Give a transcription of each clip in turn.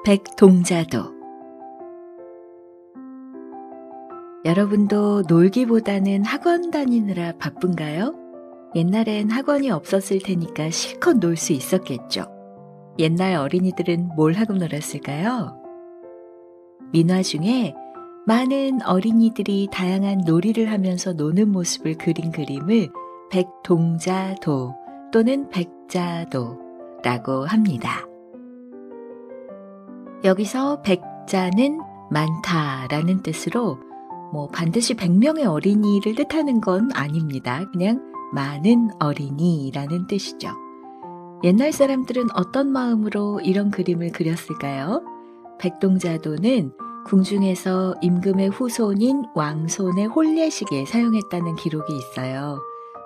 백동자도. 여러분도 놀기보다는 학원 다니느라 바쁜가요? 옛날엔 학원이 없었을 테니까 실컷 놀 수 있었겠죠. 옛날 어린이들은 뭘 하고 놀았을까요? 민화 중에 많은 어린이들이 다양한 놀이를 하면서 노는 모습을 그린 그림을 백동자도 또는 백자도라고 합니다. 여기서 백자는 많다라는 뜻으로 반드시 100명의 어린이를 뜻하는 건 아닙니다. 그냥 많은 어린이라는 뜻이죠. 옛날 사람들은 어떤 마음으로 이런 그림을 그렸을까요? 백동자도는 궁중에서 임금의 후손인 왕손의 혼례식에 사용했다는 기록이 있어요.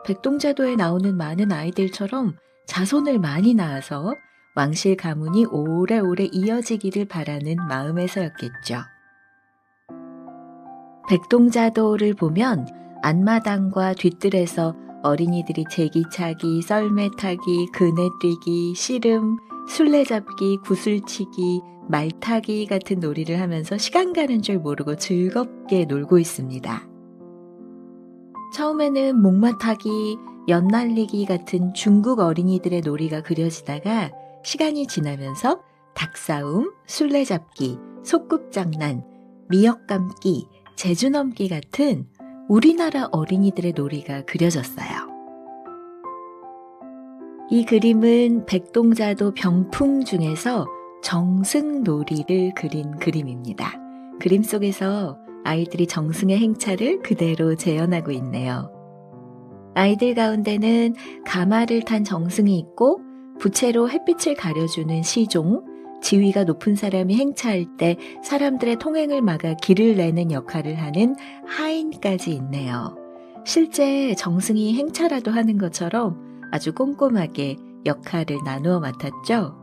백동자도에 나오는 많은 아이들처럼 자손을 많이 낳아서 왕실 가문이 오래오래 이어지기를 바라는 마음에서였겠죠. 백동자도를 보면 앞마당과 뒤뜰에서 어린이들이 제기차기, 썰매타기, 그네뛰기, 씨름, 술래잡기, 구슬치기, 말타기 같은 놀이를 하면서 시간 가는 줄 모르고 즐겁게 놀고 있습니다. 처음에는 목마타기, 연날리기 같은 중국 어린이들의 놀이가 그려지다가 시간이 지나면서 닭싸움, 술래잡기, 소꿉장난, 미역감기, 제주넘기 같은 우리나라 어린이들의 놀이가 그려졌어요. 이 그림은 백동자도 병풍 중에서 정승놀이를 그린 그림입니다. 그림 속에서 아이들이 정승의 행차를 그대로 재현하고 있네요. 아이들 가운데는 가마를 탄 정승이 있고 부채로 햇빛을 가려주는 시종, 지위가 높은 사람이 행차할 때 사람들의 통행을 막아 길을 내는 역할을 하는 하인까지 있네요. 실제 정승이 행차라도 하는 것처럼 아주 꼼꼼하게 역할을 나누어 맡았죠.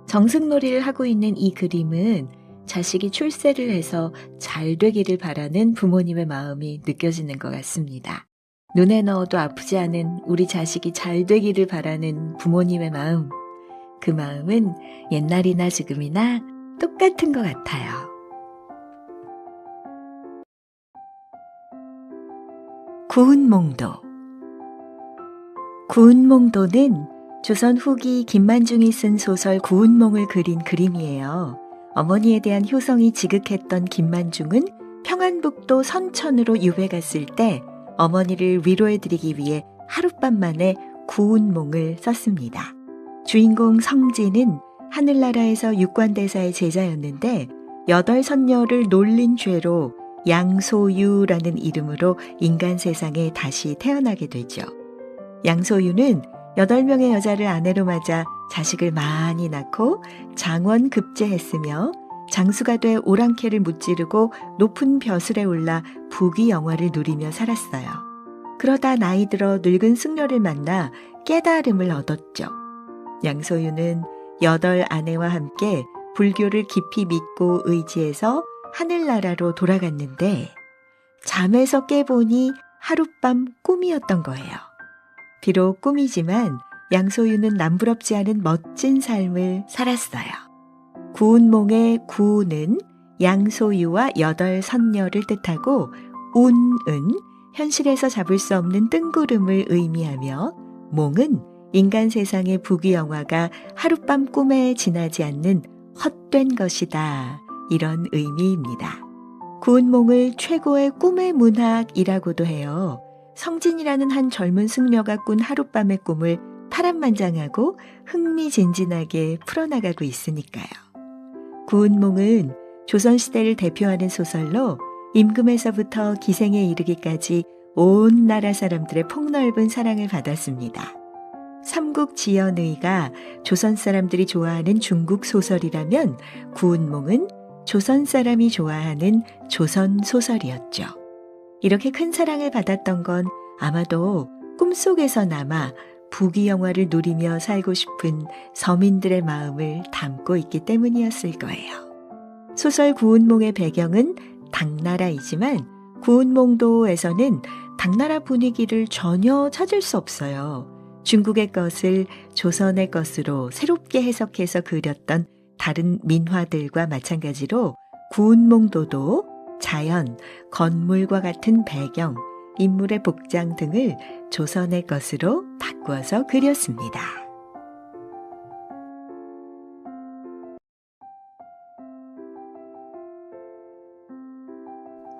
정승놀이를 하고 있는 이 그림은 자식이 출세를 해서 잘 되기를 바라는 부모님의 마음이 느껴지는 것 같습니다. 눈에 넣어도 아프지 않은 우리 자식이 잘 되기를 바라는 부모님의 마음, 그 마음은 옛날이나 지금이나 똑같은 것 같아요. 구운몽도. 구운몽도는 조선 후기 김만중이 쓴 소설 구운몽을 그린 그림이에요. 어머니에 대한 효성이 지극했던 김만중은 평안북도 선천으로 유배 갔을 때 어머니를 위로해드리기 위해 하룻밤 만에 구운몽을 썼습니다. 주인공 성진은 하늘나라에서 육관대사의 제자였는데 8선녀를 놀린 죄로 양소유라는 이름으로 인간 세상에 다시 태어나게 되죠. 양소유는 8명의 여자를 아내로 맞아 자식을 많이 낳고 장원급제했으며 장수가 돼 오랑캐를 무찌르고 높은 벼슬에 올라 부귀영화를 누리며 살았어요. 그러다 나이 들어 늙은 승려를 만나 깨달음을 얻었죠. 양소유는 8 아내와 함께 불교를 깊이 믿고 의지해서 하늘나라로 돌아갔는데 잠에서 깨보니 하룻밤 꿈이었던 거예요. 비록 꿈이지만 양소유는 남부럽지 않은 멋진 삶을 살았어요. 구운몽의 구는 양소유와 8선녀를 뜻하고 운은 현실에서 잡을 수 없는 뜬구름을 의미하며 몽은 인간 세상의 부귀영화가 하룻밤 꿈에 지나지 않는 헛된 것이다. 이런 의미입니다. 구운몽을 최고의 꿈의 문학이라고도 해요. 성진이라는 한 젊은 승려가 꾼 하룻밤의 꿈을 파란만장하고 흥미진진하게 풀어나가고 있으니까요. 구운몽은 조선시대를 대표하는 소설로 임금에서부터 기생에 이르기까지 온 나라 사람들의 폭넓은 사랑을 받았습니다. 삼국지연의가 조선 사람들이 좋아하는 중국 소설이라면 구운몽은 조선 사람이 좋아하는 조선 소설이었죠. 이렇게 큰 사랑을 받았던 건 아마도 꿈속에서나마 부귀영화를 누리며 살고 싶은 서민들의 마음을 담고 있기 때문이었을 거예요. 소설 구운몽의 배경은 당나라이지만 구운몽도에서는 당나라 분위기를 전혀 찾을 수 없어요. 중국의 것을 조선의 것으로 새롭게 해석해서 그렸던 다른 민화들과 마찬가지로 구운몽도도 자연, 건물과 같은 배경, 인물의 복장 등을 조선의 것으로 바꾸어서 그렸습니다.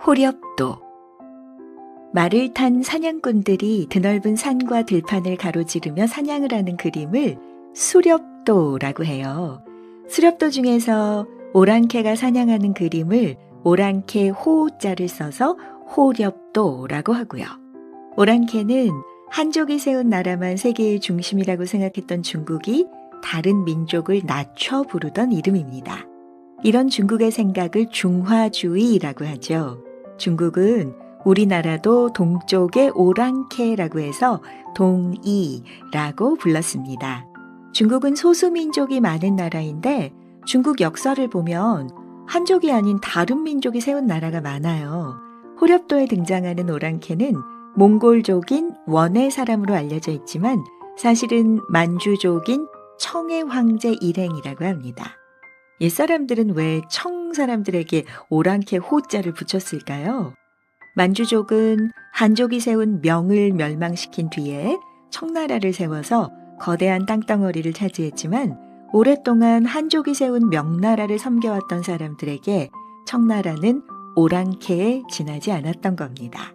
호렵도. 말을 탄 사냥꾼들이 드넓은 산과 들판을 가로지르며 사냥을 하는 그림을 수렵도라고 해요. 수렵도 중에서 오랑캐가 사냥하는 그림을 오랑캐 호자를 써서 호렵도라고 하고요. 오랑캐는 한족이 세운 나라만 세계의 중심이라고 생각했던 중국이 다른 민족을 낮춰 부르던 이름입니다. 이런 중국의 생각을 중화주의라고 하죠. 중국은 우리나라도 동쪽의 오랑캐라고 해서 동이라고 불렀습니다. 중국은 소수민족이 많은 나라인데 중국 역사를 보면 한족이 아닌 다른 민족이 세운 나라가 많아요. 호렵도에 등장하는 오랑캐는 몽골족인 원의 사람으로 알려져 있지만 사실은 만주족인 청의 황제 일행이라고 합니다. 옛사람들은 왜 청 사람들에게 오랑캐 호자를 붙였을까요? 만주족은 한족이 세운 명을 멸망시킨 뒤에 청나라를 세워서 거대한 땅덩어리를 차지했지만 오랫동안 한족이 세운 명나라를 섬겨왔던 사람들에게 청나라는 오랑캐에 지나지 않았던 겁니다.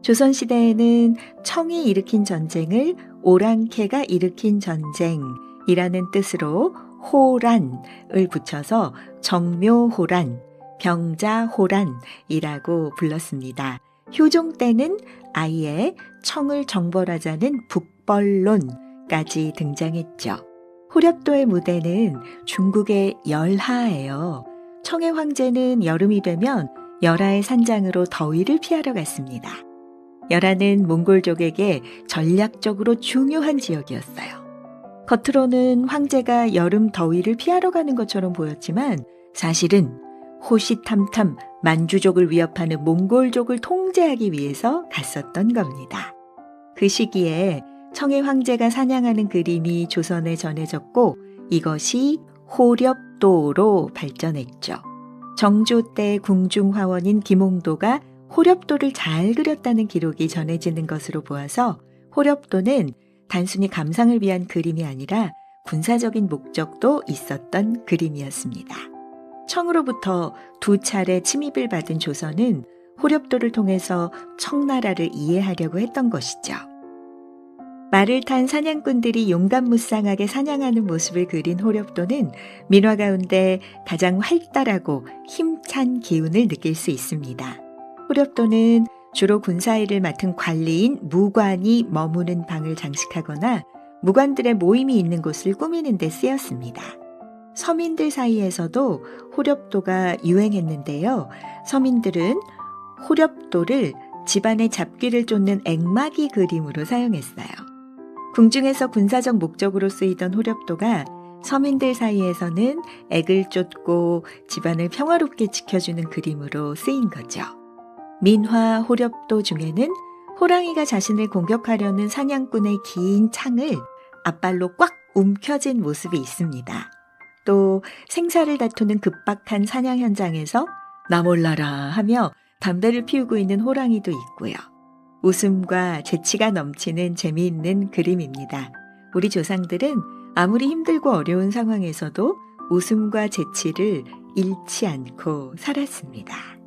조선시대에는 청이 일으킨 전쟁을 오랑캐가 일으킨 전쟁이라는 뜻으로 호란을 붙여서 정묘호란, 병자호란이라고 불렀습니다. 효종 때는 아예 청을 정벌하자는 북벌론까지 등장했죠. 호렵도의 무대는 중국의 열하예요. 청의 황제는 여름이 되면 열하의 산장으로 더위를 피하러 갔습니다. 열하는 몽골족에게 전략적으로 중요한 지역이었어요. 겉으로는 황제가 여름 더위를 피하러 가는 것처럼 보였지만 사실은 호시탐탐 만주족을 위협하는 몽골족을 통제하기 위해서 갔었던 겁니다. 그 시기에 청의 황제가 사냥하는 그림이 조선에 전해졌고 이것이 호렵도로 발전했죠. 정조 때 궁중화원인 김홍도가 호렵도를 잘 그렸다는 기록이 전해지는 것으로 보아서 호렵도는 단순히 감상을 위한 그림이 아니라 군사적인 목적도 있었던 그림이었습니다. 청으로부터 2차례 침입을 받은 조선은 호렵도를 통해서 청나라를 이해하려고 했던 것이죠. 말을 탄 사냥꾼들이 용감무쌍하게 사냥하는 모습을 그린 호렵도는 민화 가운데 가장 활달하고 힘찬 기운을 느낄 수 있습니다. 호렵도는 주로 군사일을 맡은 관리인 무관이 머무는 방을 장식하거나 무관들의 모임이 있는 곳을 꾸미는 데 쓰였습니다. 서민들 사이에서도 호렵도가 유행했는데요. 서민들은 호렵도를 집안의 잡귀를 쫓는 액마기 그림으로 사용했어요. 궁중에서 군사적 목적으로 쓰이던 호렵도가 서민들 사이에서는 액을 쫓고 집안을 평화롭게 지켜주는 그림으로 쓰인 거죠. 민화 호렵도 중에는 호랑이가 자신을 공격하려는 사냥꾼의 긴 창을 앞발로 꽉 움켜쥔 모습이 있습니다. 또 생사를 다투는 급박한 사냥 현장에서 나 몰라라 하며 담배를 피우고 있는 호랑이도 있고요. 웃음과 재치가 넘치는 재미있는 그림입니다. 우리 조상들은 아무리 힘들고 어려운 상황에서도 웃음과 재치를 잃지 않고 살았습니다.